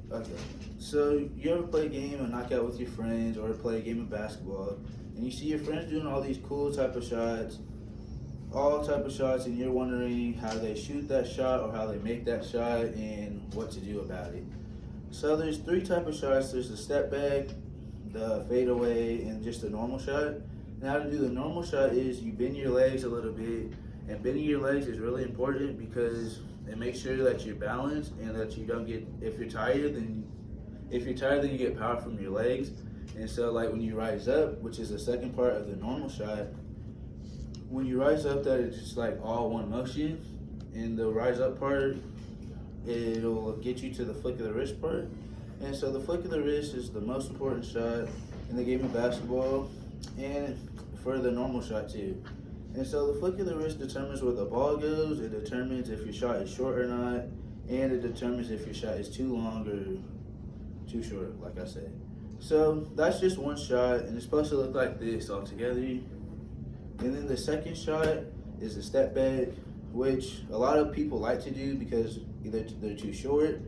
Okay. So you ever play a game of knockout with your friends or play a game of basketball and you see your friends doing all these cool type of shots, all type of shots, and you're wondering how they shoot that shot or how they make that shot and what to do about it. So there's three type of shots. There's the step back, the fadeaway, and just a normal shot. And how to do the normal shot is you bend your legs a little bit, and bending your legs is really important because it makes sure that you're balanced and that you don't get. If you're tired, then you get power from your legs. And so, like when you rise up, which is the second part of the normal shot, when you rise up, that it's just like all one motion. And the rise up part, it'll get you to the flick of the wrist part. And so the flick of the wrist is the most important shot in the game of basketball and for the normal shot too. And so the flick of the wrist determines where the ball goes, it determines if your shot is short or not, and it determines if your shot is too long or too short, like I said. So that's just one shot, and it's supposed to look like this all together. And then the second shot is a step back, which a lot of people like to do because either they're too short.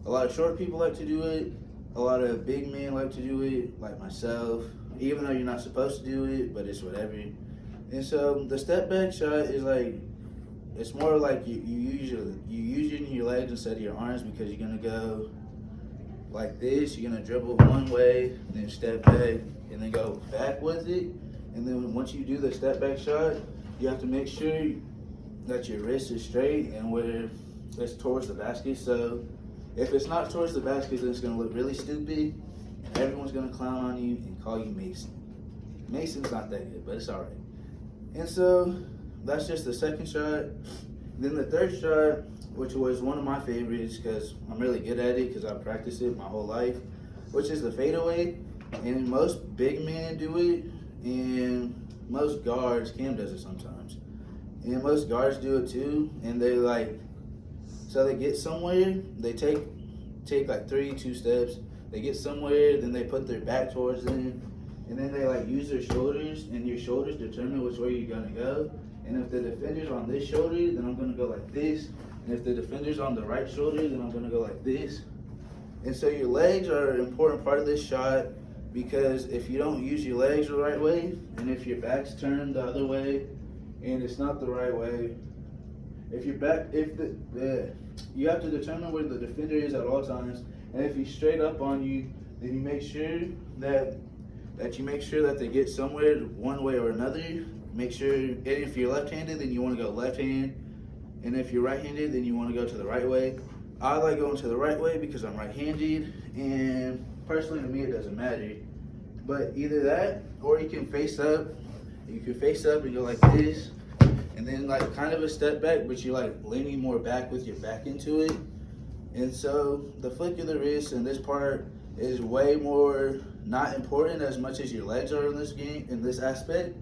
A lot of short people like to do it. A lot of big men like to do it, like myself, even though you're not supposed to do it, but it's whatever. And so the step back shot is like, it's more like you use your legs instead of your arms because you're gonna go like this. You're gonna dribble one way, then step back, and then go back with it. And then once you do the step back shot, you have to make sure that your wrist is straight and where it's towards the basket. So if it's not towards the basket, then it's gonna look really stupid, and everyone's gonna clown on you and call you Mason. Mason's not that good, but it's all right. And so that's just the second shot. Then the third shot, which was one of my favorites because I'm really good at it because I've practiced it my whole life, which is the fadeaway. And most big men do it, and most guards, Cam does it sometimes, and most guards do it too. And they so they get somewhere, they take like 2 steps, they get somewhere, then they put their back towards them, and then they use their shoulders, and your shoulders determine which way you're gonna go. And if the defender's on this shoulder, then I'm gonna go like this. And if the defender's on the right shoulder, then I'm gonna go like this. And so your legs are an important part of this shot because if you don't use your legs the right way, and if your back's turned the other way, and it's not the right way, you have to determine where the defender is at all times. And if he's straight up on you, then you make sure that they get somewhere one way or another. Make sure, and if you're left-handed, then you want to go left hand, and if you're right-handed, then you want to go to the right way. I like going to the right way because I'm right-handed, and personally to me it doesn't matter. But either that, or you can face up. You can face up and go like this, and then kind of a step back, but you're leaning more back with your back into it. And so the flick of the wrist in this part is way more not important as much as your legs are in this game, in this aspect,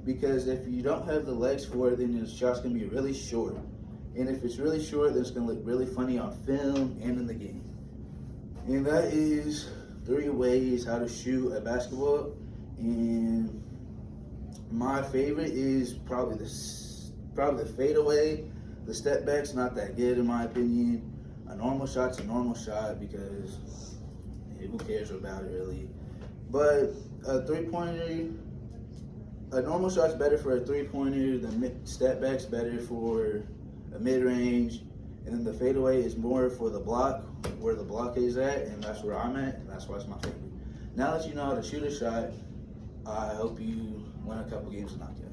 because if you don't have the legs for it, then your shot's gonna be really short. And if it's really short, then it's gonna look really funny on film and in the game. And that is 3 ways how to shoot a basketball. And my favorite is probably the fadeaway. The step back's not that good in my opinion. A normal shot's a normal shot because who cares about it really? But a normal shot's better for a 3-pointer. The step back's better for a mid-range, and then the fadeaway is more for the block, where the block is at, and that's where I'm at, and that's why it's my favorite. Now that you know how to shoot a shot, I hope you win a couple games of knockout.